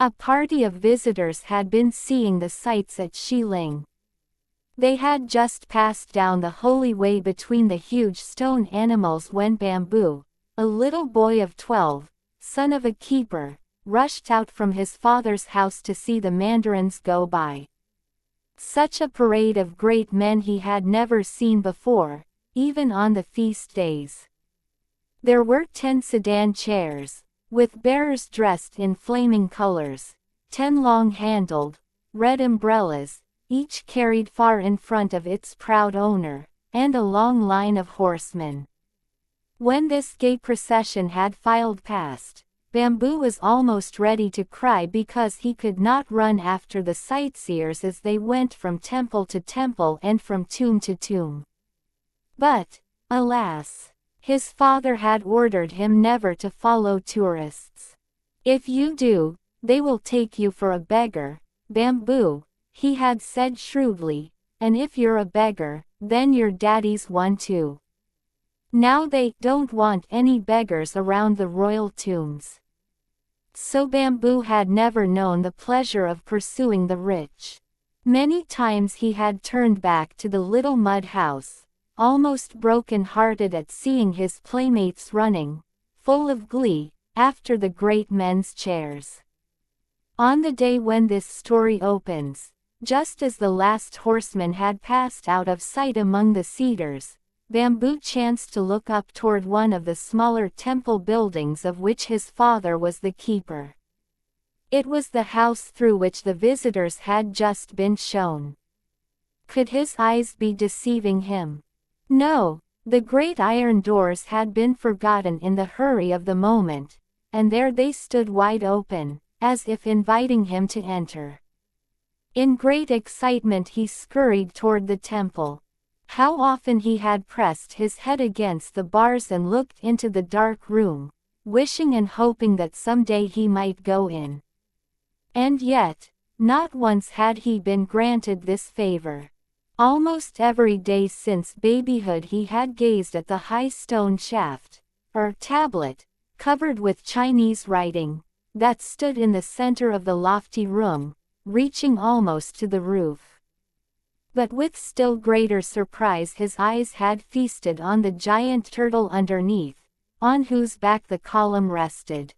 A party of visitors had been seeing the sights at Xiling. They had just passed down the holy way between the huge stone animals when Bamboo, a little boy of 12, son of a keeper, rushed out from his father's house to see the mandarins go by. Such a parade of great men he had never seen before, even on the feast days. There were 10 sedan chairs, with bearers dressed in flaming colors, 10 long-handled, red umbrellas, each carried far in front of its proud owner, and a long line of horsemen. When this gay procession had filed past, Bamboo was almost ready to cry because he could not run after the sightseers as they went from temple to temple and from tomb to tomb. But, alas, his father had ordered him never to follow tourists. "If you do, they will take you for a beggar, Bamboo," he had said shrewdly, "and if you're a beggar, then your daddy's one too." Now they don't want any beggars around the royal tombs. So Bamboo had never known the pleasure of pursuing the rich. Many times he had turned back to the little mud house, almost broken-hearted at seeing his playmates running, full of glee, after the great men's chairs. On the day when this story opens, just as the last horseman had passed out of sight among the cedars, Bamboo chanced to look up toward one of the smaller temple buildings of which his father was the keeper. It was the house through which the visitors had just been shown. Could his eyes be deceiving him? No, the great iron doors had been forgotten in the hurry of the moment, and there they stood wide open, as if inviting him to enter. In great excitement he scurried toward the temple. How often he had pressed his head against the bars and looked into the dark room, wishing and hoping that someday he might go in. And yet, not once had he been granted this favor. Almost every day since babyhood he had gazed at the high stone shaft, or tablet, covered with Chinese writing, that stood in the center of the lofty room, reaching almost to the roof. But with still greater surprise his eyes had feasted on the giant turtle underneath, on whose back the column rested.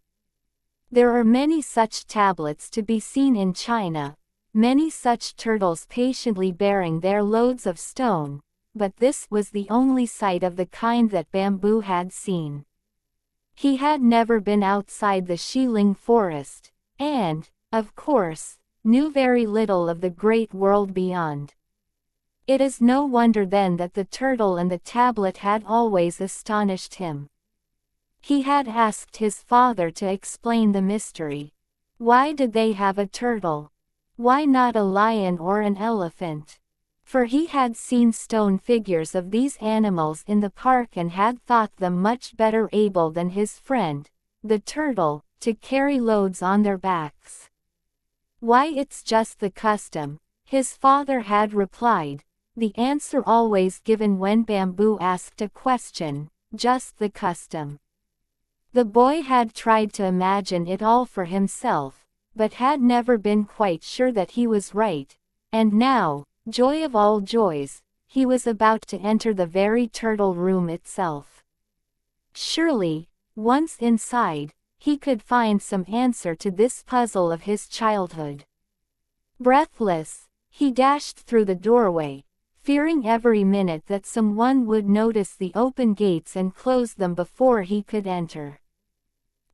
There are many such tablets to be seen in China, many such turtles patiently bearing their loads of stone, but this was the only sight of the kind that Bamboo had seen. He had never been outside the Xiling forest, and, of course, knew very little of the great world beyond. It is no wonder then that the turtle and the tablet had always astonished him. He had asked his father to explain the mystery. Why did they have a turtle? Why not a lion or an elephant? For he had seen stone figures of these animals in the park and had thought them much better able than his friend, the turtle, to carry loads on their backs. "Why, it's just the custom," his father had replied, the answer always given when Bamboo asked a question, "just the custom." The boy had tried to imagine it all for himself, but had never been quite sure that he was right, and now, joy of all joys, he was about to enter the very turtle room itself. Surely, once inside, he could find some answer to this puzzle of his childhood. Breathless, he dashed through the doorway, fearing every minute that someone would notice the open gates and close them before he could enter.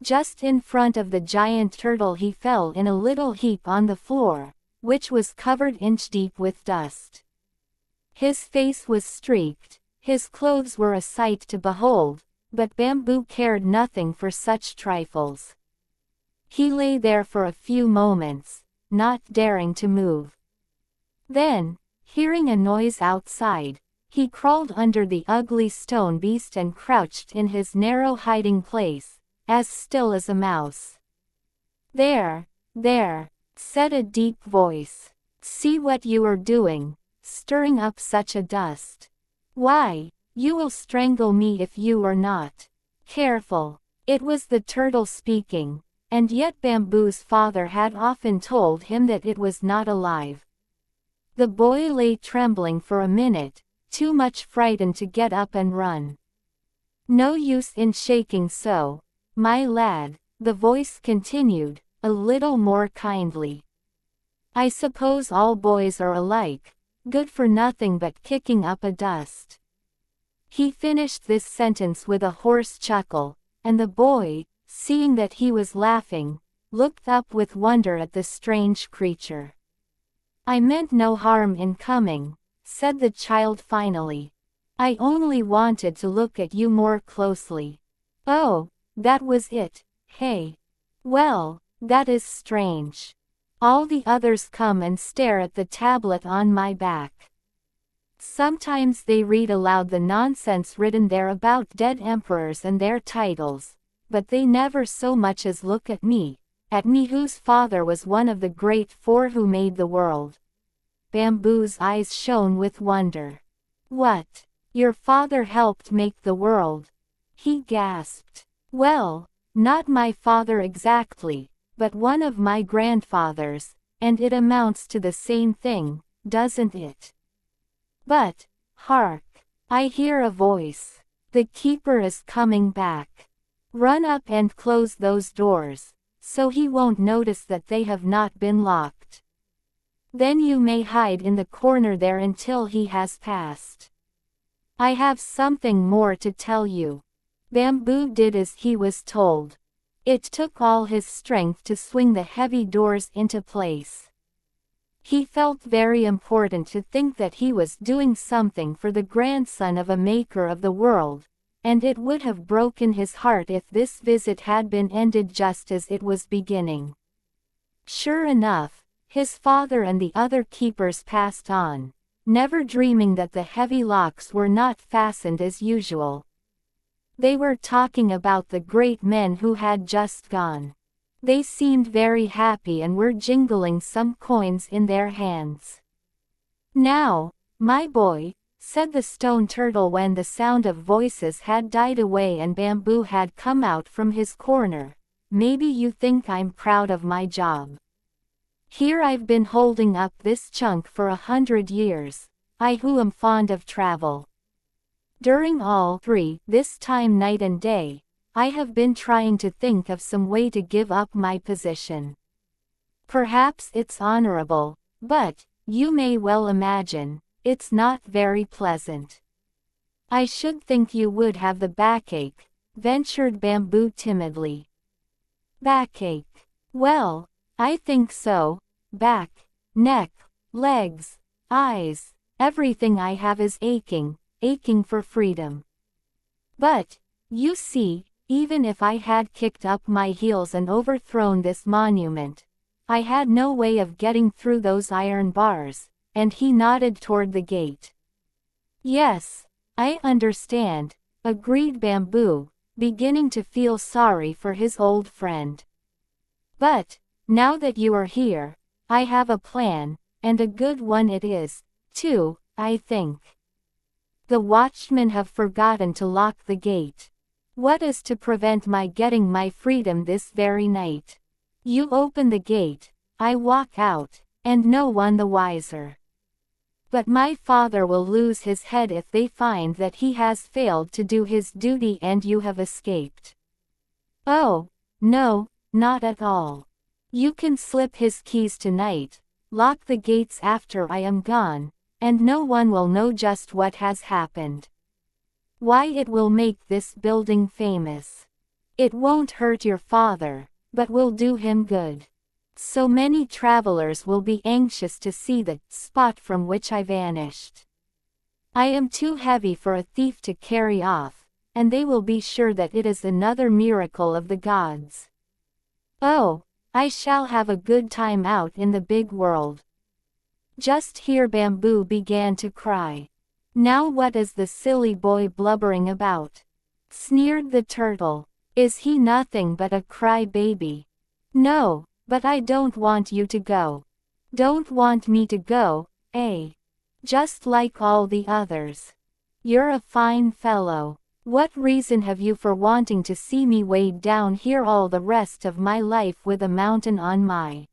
Just in front of the giant turtle he fell in a little heap on the floor, which was covered inch-deep with dust. His face was streaked, his clothes were a sight to behold, but Bamboo cared nothing for such trifles. He lay there for a few moments, not daring to move. Then, hearing a noise outside, he crawled under the ugly stone beast and crouched in his narrow hiding place, as still as a mouse. "There, there," said a deep voice. "See what you are doing, stirring up such a dust. Why, you will strangle me if you are not careful." It was the turtle speaking, and yet Bamboo's father had often told him that it was not alive. The boy lay trembling for a minute, too much frightened to get up and run. "No use in shaking so, my lad," the voice continued, a little more kindly. "I suppose all boys are alike, good for nothing but kicking up a dust." He finished this sentence with a hoarse chuckle, and the boy, seeing that he was laughing, looked up with wonder at the strange creature. "I meant no harm in coming," said the child finally. "I only wanted to look at you more closely." "Oh, that was it, hey? Well, that is strange. All the others come and stare at the tablet on my back. Sometimes they read aloud the nonsense written there about dead emperors and their titles, but they never so much as look at me whose father was one of the great four who made the world." Bamboo's eyes shone with wonder. "What? Your father helped make the world?" he gasped. "Well, not my father exactly, but one of my grandfathers, and it amounts to the same thing, doesn't it? But, hark! I hear a voice. The keeper is coming back. Run up and close those doors, so he won't notice that they have not been locked. Then you may hide in the corner there until he has passed. I have something more to tell you." Bamboo did as he was told. It took all his strength to swing the heavy doors into place. He felt very important to think that he was doing something for the grandson of a maker of the world, and it would have broken his heart if this visit had been ended just as it was beginning. Sure enough, his father and the other keepers passed on, never dreaming that the heavy locks were not fastened as usual. They were talking about the great men who had just gone. They seemed very happy and were jingling some coins in their hands. "Now, my boy," said the stone turtle when the sound of voices had died away and Bamboo had come out from his corner, "maybe you think I'm proud of my job. Here I've been holding up this chunk for 100 years, I who am fond of travel. During all three, this time night and day, I have been trying to think of some way to give up my position. Perhaps it's honorable, but, you may well imagine, it's not very pleasant." "I should think you would have the backache," ventured Bamboo timidly. "Backache? Well, I think so. Back, neck, legs, eyes, everything I have is aching for freedom. But, you see, even if I had kicked up my heels and overthrown this monument, I had no way of getting through those iron bars," and he nodded toward the gate. "Yes, I understand," agreed Bamboo, beginning to feel sorry for his old friend. "But, now that you are here, I have a plan, and a good one it is, too, I think. The watchmen have forgotten to lock the gate. What is to prevent my getting my freedom this very night? You open the gate, I walk out, and no one the wiser. But my father will lose his head if they find that he has failed to do his duty and you have escaped." "Oh, no, not at all. You can slip his keys tonight, lock the gates after I am gone, and no one will know just what has happened. Why, it will make this building famous. It won't hurt your father, but will do him good. So many travelers will be anxious to see the spot from which I vanished. I am too heavy for a thief to carry off, and they will be sure that it is another miracle of the gods. Oh, I shall have a good time out in the big world." Just here Bamboo began to cry. "Now what is the silly boy blubbering about?" sneered the turtle. "Is he nothing but a cry-baby? No, but I don't want you to go. Don't want me to go, eh? Just like all the others. You're a fine fellow. What reason have you for wanting to see me weighed down here all the rest of my life with a mountain on my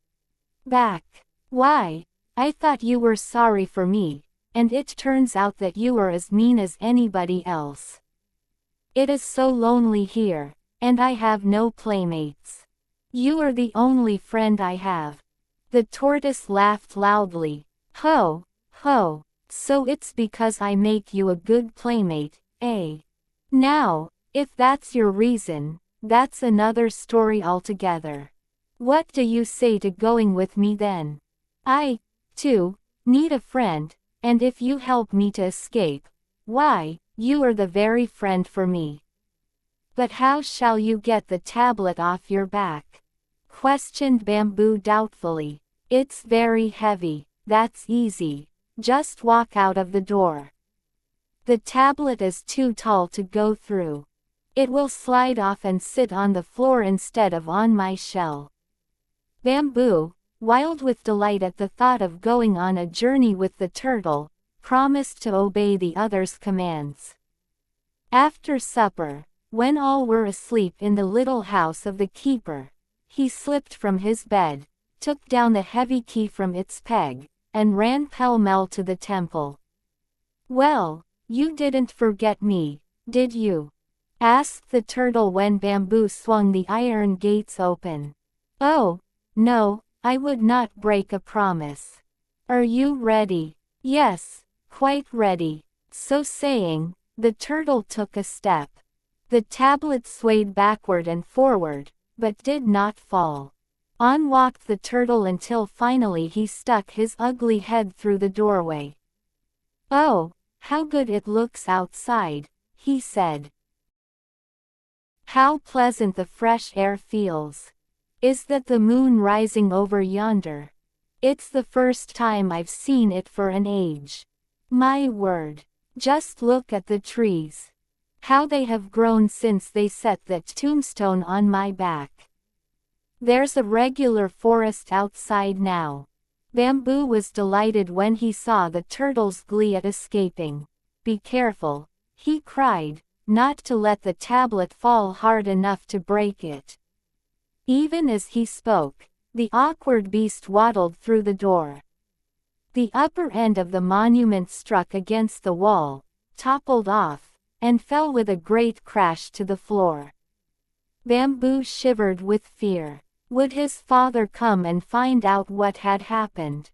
back? Why, I thought you were sorry for me, and it turns out that you are as mean as anybody else. It is so lonely here, and I have no playmates. You are the only friend I have." The tortoise laughed loudly. "Ho, ho, so it's because I make you a good playmate, eh? Now, if that's your reason, that's another story altogether. What do you say to going with me then? I, too, need a friend, and if you help me to escape, why, you are the very friend for me." "But how shall you get the tablet off your back?" questioned Bamboo doubtfully. "It's very heavy." "That's easy. Just walk out of the door. The tablet is too tall to go through. It will slide off and sit on the floor instead of on my shell." Bamboo, wild with delight at the thought of going on a journey with the turtle, promised to obey the other's commands. After supper, when all were asleep in the little house of the keeper, he slipped from his bed, took down the heavy key from its peg, and ran pell-mell to the temple. "Well, you didn't forget me, did you?" asked the turtle when Bamboo swung the iron gates open. "Oh, no, I would not break a promise. Are you ready?" "Yes, quite ready." So saying, the turtle took a step. The tablet swayed backward and forward, but did not fall. On walked the turtle until finally he stuck his ugly head through the doorway. "Oh, how good it looks outside," he said. "How pleasant the fresh air feels. Is that the moon rising over yonder? It's the first time I've seen it for an age. My word, just look at the trees. How they have grown since they set that tombstone on my back. There's a regular forest outside now." Bamboo was delighted when he saw the turtle's glee at escaping. "Be careful," he cried, "not to let the tablet fall hard enough to break it." Even as he spoke, the awkward beast waddled through the door. The upper end of the monument struck against the wall, toppled off, and fell with a great crash to the floor. Bamboo shivered with fear. Would his father come and find out what had happened?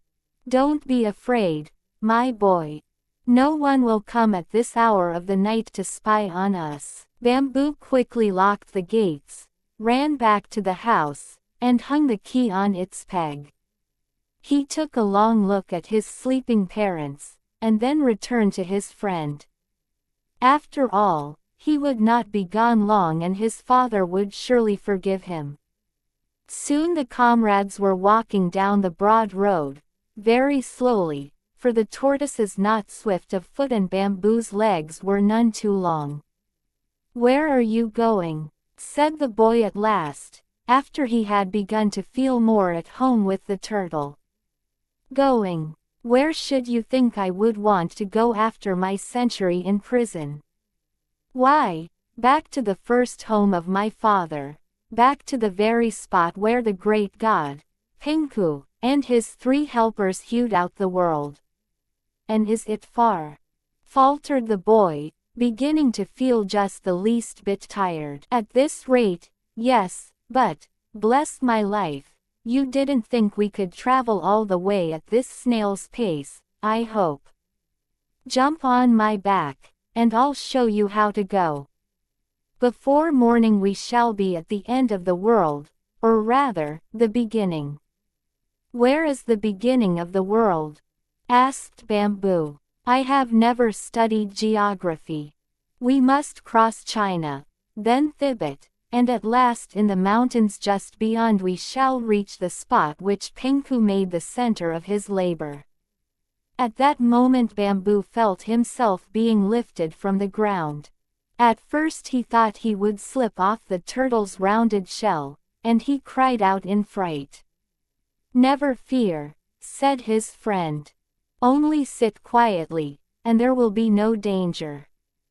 "Don't be afraid, my boy. No one will come at this hour of the night to spy on us." Bamboo quickly locked the gates, ran back to the house, and hung the key on its peg. He took a long look at his sleeping parents, and then returned to his friend. After all, he would not be gone long and his father would surely forgive him. Soon the comrades were walking down the broad road, very slowly, for the tortoise is not swift of foot and Bamboo's legs were none too long. "Where are you going?" said the boy at last, after he had begun to feel more at home with the turtle. "Going? Where should you think I would want to go after my century in prison? Why, back to the first home of my father. Back to the very spot where the great god, Pinku, and his 3 helpers hewed out the world." "And is it far?" faltered the boy, beginning to feel just the least bit tired. "At this rate, yes, but, bless my life, you didn't think we could travel all the way at this snail's pace, I hope. Jump on my back, and I'll show you how to go. Before morning we shall be at the end of the world, or rather, the beginning." "Where is the beginning of the world?" asked Bamboo. "I have never studied geography. We must cross China, then Tibet, and at last in the mountains just beyond we shall reach the spot which Pinku made the center of his labor." At that moment Bamboo felt himself being lifted from the ground. At first he thought he would slip off the turtle's rounded shell, and he cried out in fright. "Never fear," said his friend. "Only sit quietly, and there will be no danger."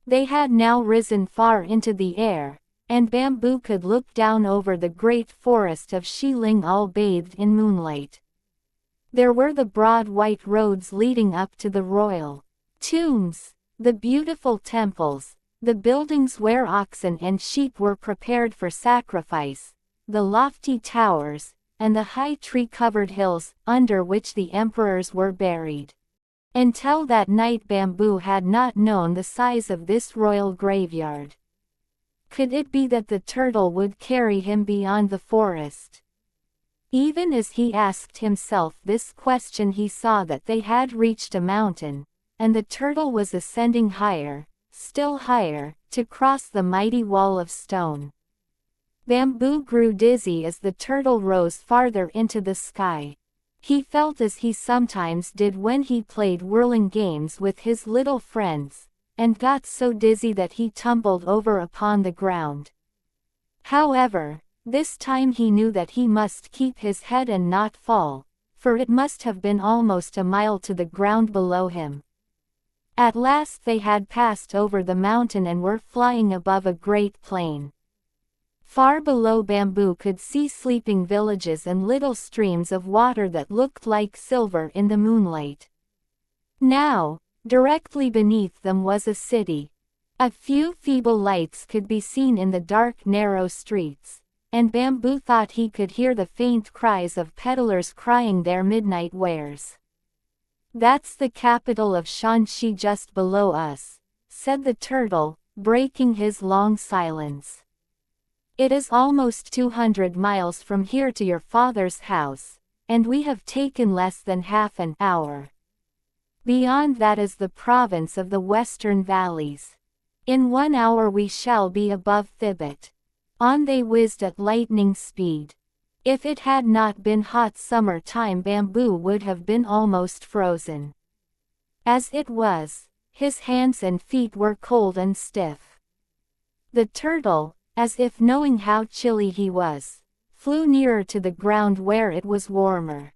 They had now risen far into the air, and Bamboo could look down over the great forest of Xiling all bathed in moonlight. There were the broad white roads leading up to the royal tombs, the beautiful temples, the buildings where oxen and sheep were prepared for sacrifice, the lofty towers, and the high tree-covered hills under which the emperors were buried. Until that night Bamboo had not known the size of this royal graveyard. Could it be that the turtle would carry him beyond the forest? Even as he asked himself this question he saw that they had reached a mountain, and the turtle was ascending higher, still higher, to cross the mighty wall of stone. Bamboo grew dizzy as the turtle rose farther into the sky. He felt as he sometimes did when he played whirling games with his little friends, and got so dizzy that he tumbled over upon the ground. However, this time he knew that he must keep his head and not fall, for it must have been almost a mile to the ground below him. At last they had passed over the mountain and were flying above a great plain. Far below Bamboo could see sleeping villages and little streams of water that looked like silver in the moonlight. Now, directly beneath them was a city. A few feeble lights could be seen in the dark narrow streets, and Bamboo thought he could hear the faint cries of peddlers crying their midnight wares. "That's the capital of Shanxi just below us," said the turtle, breaking his long silence. "It is almost 200 miles from here to your father's house, and we have taken less than half an hour. Beyond that is the province of the Western Valleys. In 1 hour we shall be above Thibet." On they whizzed at lightning speed. If it had not been hot summer time Bamboo would have been almost frozen. As it was, his hands and feet were cold and stiff. The turtle, as if knowing how chilly he was, flew nearer to the ground where it was warmer.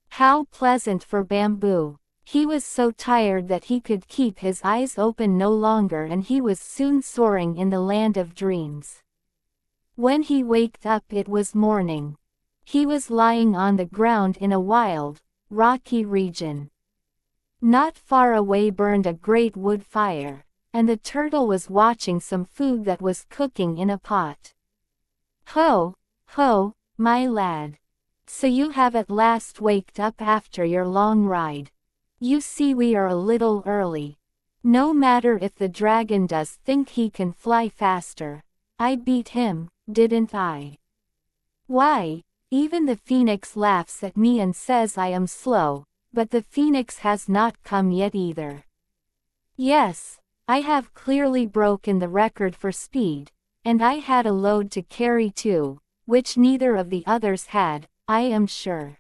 How pleasant for Bamboo! He was so tired that he could keep his eyes open no longer, and he was soon soaring in the land of dreams. When he waked up it was morning. He was lying on the ground in a wild, rocky region. Not far away burned a great wood fire, and the turtle was watching some food that was cooking in a pot. "Ho, ho, my lad. So you have at last waked up after your long ride. You see we are a little early. No matter if the dragon does think he can fly faster. I beat him, didn't I? Why, even the phoenix laughs at me and says I am slow, but the phoenix has not come yet either. Yes, I have clearly broken the record for speed, and I had a load to carry too, which neither of the others had, I am sure."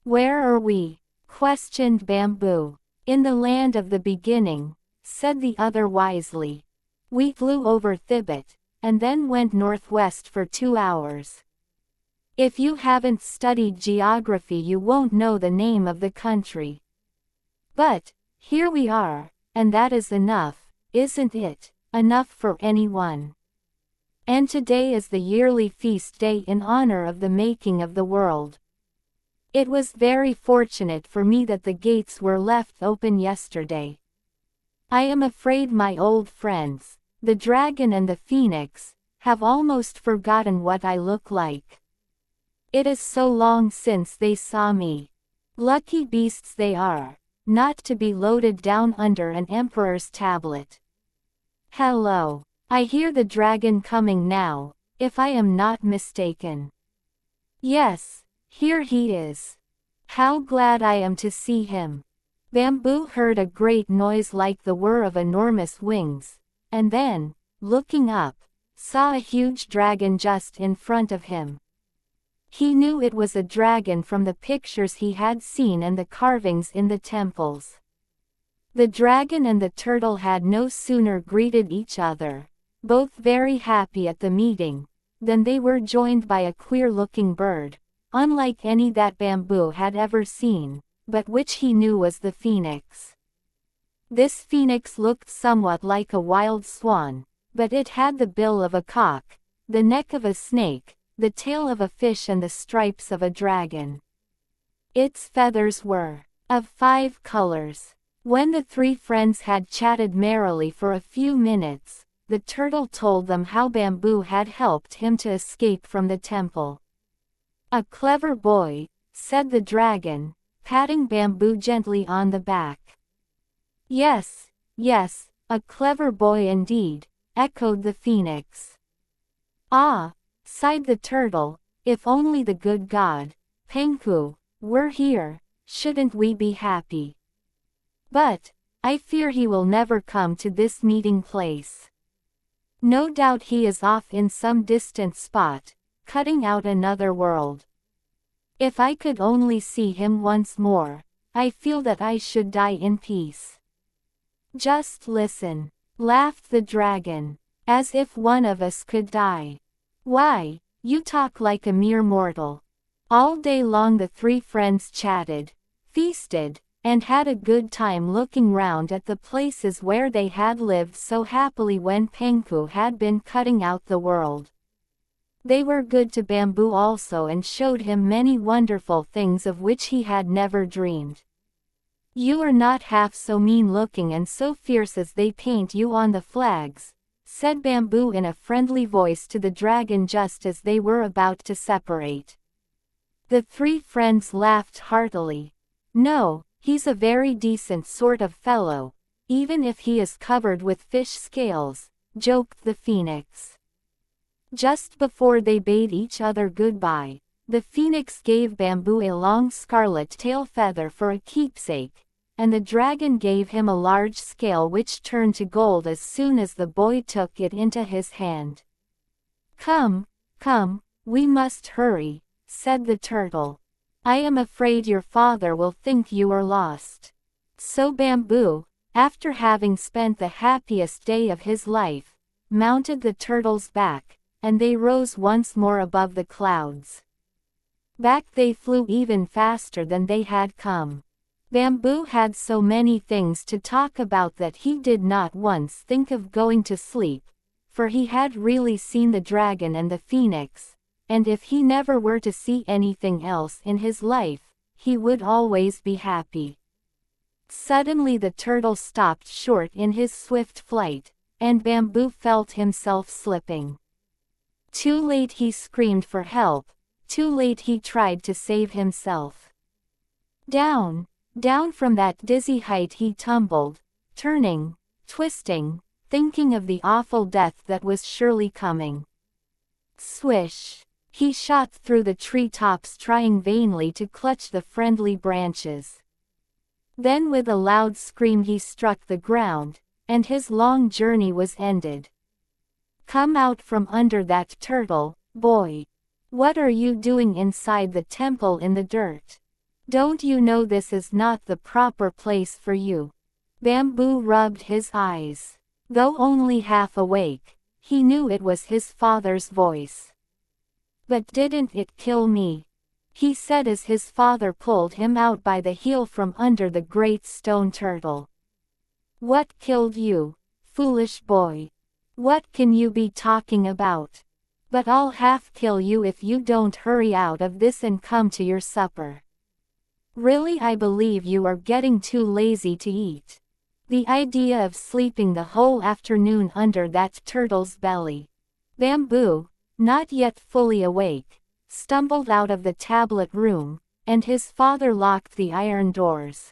"Where are we?" questioned Bamboo. "In the land of the beginning," said the other wisely. "We flew over Thibet, and then went northwest for 2 hours. If you haven't studied geography you won't know the name of the country. But, here we are, and that is enough, isn't it? Enough for anyone. And today is the yearly feast day in honor of the making of the world. It was very fortunate for me that the gates were left open yesterday. I am afraid my old friends, the dragon and the phoenix, have almost forgotten what I look like. It is so long since they saw me. Lucky beasts they are, not to be loaded down under an emperor's tablet. Hello, I hear the dragon coming now, if I am not mistaken. Yes, here he is. How glad I am to see him." Bamboo heard a great noise like the whir of enormous wings, and then, looking up, saw a huge dragon just in front of him. He knew it was a dragon from the pictures he had seen and the carvings in the temples. The dragon and the turtle had no sooner greeted each other, both very happy at the meeting, than they were joined by a queer-looking bird, unlike any that Bamboo had ever seen, but which he knew was the phoenix. This phoenix looked somewhat like a wild swan, but it had the bill of a cock, the neck of a snake, the tail of a fish and the stripes of a dragon. Its feathers were of 5 colors. When the 3 friends had chatted merrily for a few minutes, the turtle told them how Bamboo had helped him to escape from the temple. "A clever boy," said the dragon, patting Bamboo gently on the back. "Yes, yes, a clever boy indeed," echoed the phoenix. "Ah," sighed the turtle, "if only the good god, Penku, were here, shouldn't we be happy? But I fear he will never come to this meeting place. No doubt he is off in some distant spot, cutting out another world. If I could only see him once more, I feel that I should die in peace." "Just listen," laughed the dragon, "as if one of us could die. Why, you talk like a mere mortal." All day long the 3 friends chatted, feasted, and had a good time looking round at the places where they had lived so happily when Penku had been cutting out the world. They were good to Bamboo also and showed him many wonderful things of which he had never dreamed. "You are not half so mean-looking and so fierce as they paint you on the flags," said Bamboo in a friendly voice to the dragon just as they were about to separate. The 3 friends laughed heartily. "No, he's a very decent sort of fellow, even if he is covered with fish scales," joked the phoenix. Just before they bade each other goodbye, the phoenix gave Bamboo a long scarlet tail feather for a keepsake, and the dragon gave him a large scale which turned to gold as soon as the boy took it into his hand. "Come, come, we must hurry," said the turtle. "I am afraid your father will think you are lost." So Bamboo, after having spent the happiest day of his life, mounted the turtle's back, and they rose once more above the clouds. Back they flew even faster than they had come. Bamboo had so many things to talk about that he did not once think of going to sleep, for he had really seen the dragon and the phoenix, and if he never were to see anything else in his life, he would always be happy. Suddenly the turtle stopped short in his swift flight, and Bamboo felt himself slipping. Too late he screamed for help, too late he tried to save himself. Down, down from that dizzy height he tumbled, turning, twisting, thinking of the awful death that was surely coming. Swish! He shot through the tree-tops trying vainly to clutch the friendly branches. Then with a loud scream he struck the ground, and his long journey was ended. "Come out from under that turtle, boy. What are you doing inside the temple in the dirt? Don't you know this is not the proper place for you?" Bamboo rubbed his eyes. Though only half awake, he knew it was his father's voice. "But didn't it kill me?" he said as his father pulled him out by the heel from under the great stone turtle. "What killed you, foolish boy? What can you be talking about? But I'll half kill you if you don't hurry out of this and come to your supper. Really, I believe you are getting too lazy to eat. The idea of sleeping the whole afternoon under that turtle's belly." Bamboo, not yet fully awake, stumbled out of the tablet room, and his father locked the iron doors.